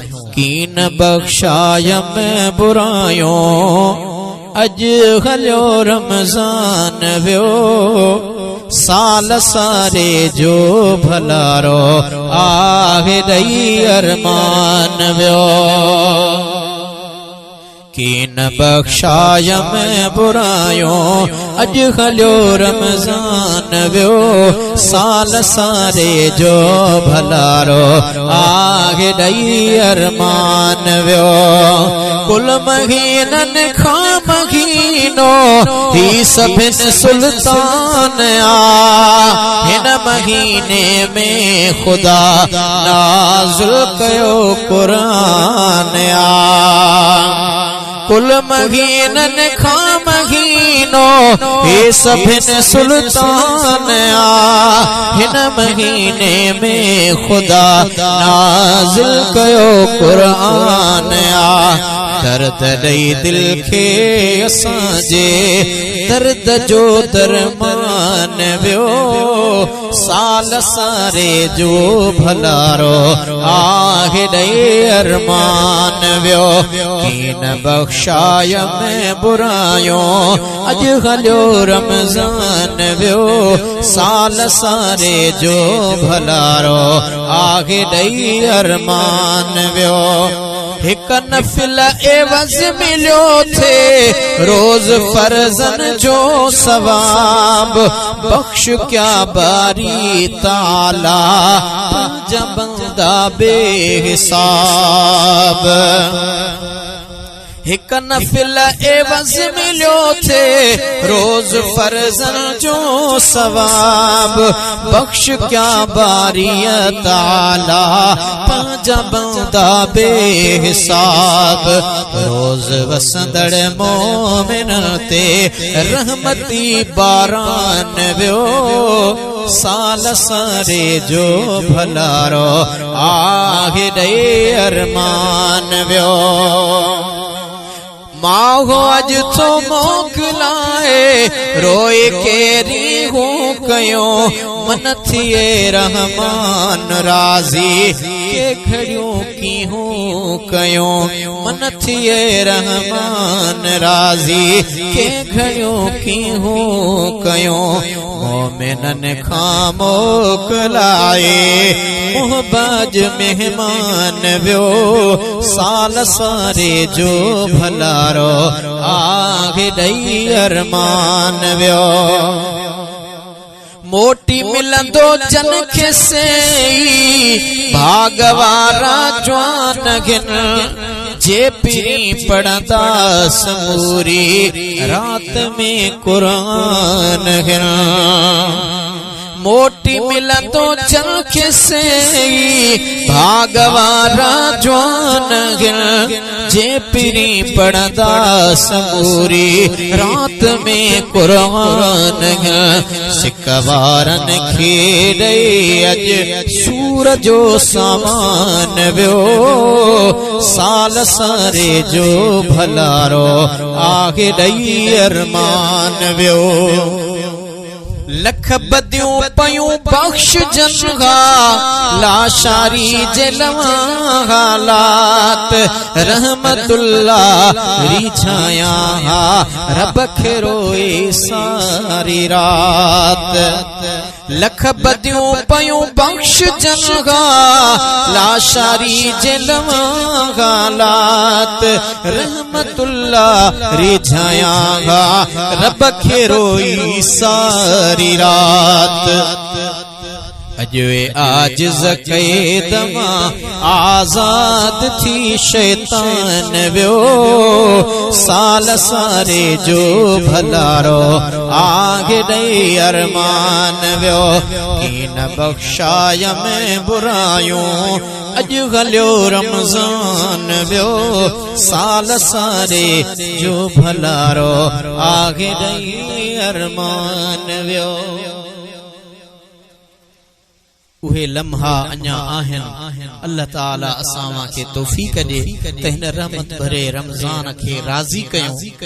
कीन बख्शायम बुरायों अज हलियो रमजान व्यो साल सारे जो भलारो आहे दई अरमान व्यो कीन बख्शायम बुरायों अज हलियो रमजान व्यो साल सारे जो भलारो आगे दई अरमान व्यो कुल महीनन खा महीनो ही सभिन सुल्तान आ हिन महीने में खुदा नाज़िल कयो कुरान आ कुल महीनन खा महीनो हे सभिन सुल्तान आ हिन महीने में खुदा नाज़िल कयो कुरान आ दर्द दई दिल के असांजे दर्द जो दरमान व्यो साल सारे जो भलारो आहे दई अरमान व्यो कीन बख्शायम बुरायों अज हलियो रमजान व्यो साल सारे जो भलारो आहे दई अरमान व्यो हिक नफिल एवज मिलियो थे रोज फर्जन जो सवाब बख्श क्या बारी ताला जब बंदा बेहिसाब हिक नफिल एवज मिलियो थे रोज फर्जन जो सवाब बख्श क्या बारी ताला पांजा बंदा बेहिसाब रोज वसंदड़ मोमिन ते रहमती बारान व्यो साल सारे जो भलारो आहे दई अरमान व्यो माहो अज तो मोकलाए रोए केरी हूँ कयो मन थिए रहमान राजी के घड़ियों की हूँ कयो मन थिए रहमान राजी के घड़ियों की हूँ कयो मोमिनन खां मोकलाए मुहबाज मेहमान व्यो साल सारे जो भलारो आगे दई अरमान व्यो मोटी मिलंदो जन के से भागवारा जवान गिन जे पीरी पढ़दा समूरी रात में कुरान गिन मोटी मिलंदो जन के से भागवारा जवान गिन जे पीरी पढ़दा समूरी रात में कुरान गिन सिकवारन खेड़े अज सूरजो सामान व्यो साल सारे जो भलारो आगे दई अरमान व्यो लख बदियों पयूं बख्श जनगा लाशारी जलवा हालात रहमतुल्ला रिछाया रब खे रोए सारी रात लख बदियों पयूं बख्श जनगा लाशारी जलवा हालात रहमतुल्ला रिछाया रब खे रोई सारी रात अजवे आजिज़ कैदमा आजाद थी शैतान व्यो साल सारे जो भलारो आगे दई अरमान व्यो कीन बख्शायम बुरायों अज हलियो रमजान व्यो साल सारे जो भलारो आगे दई अरमान व्यो उहे लम्हा अञा आहिनि अल्लाह ताला असां के तौफीक दे तहिन रहमत भरे रमजान के राज़ी कयूं।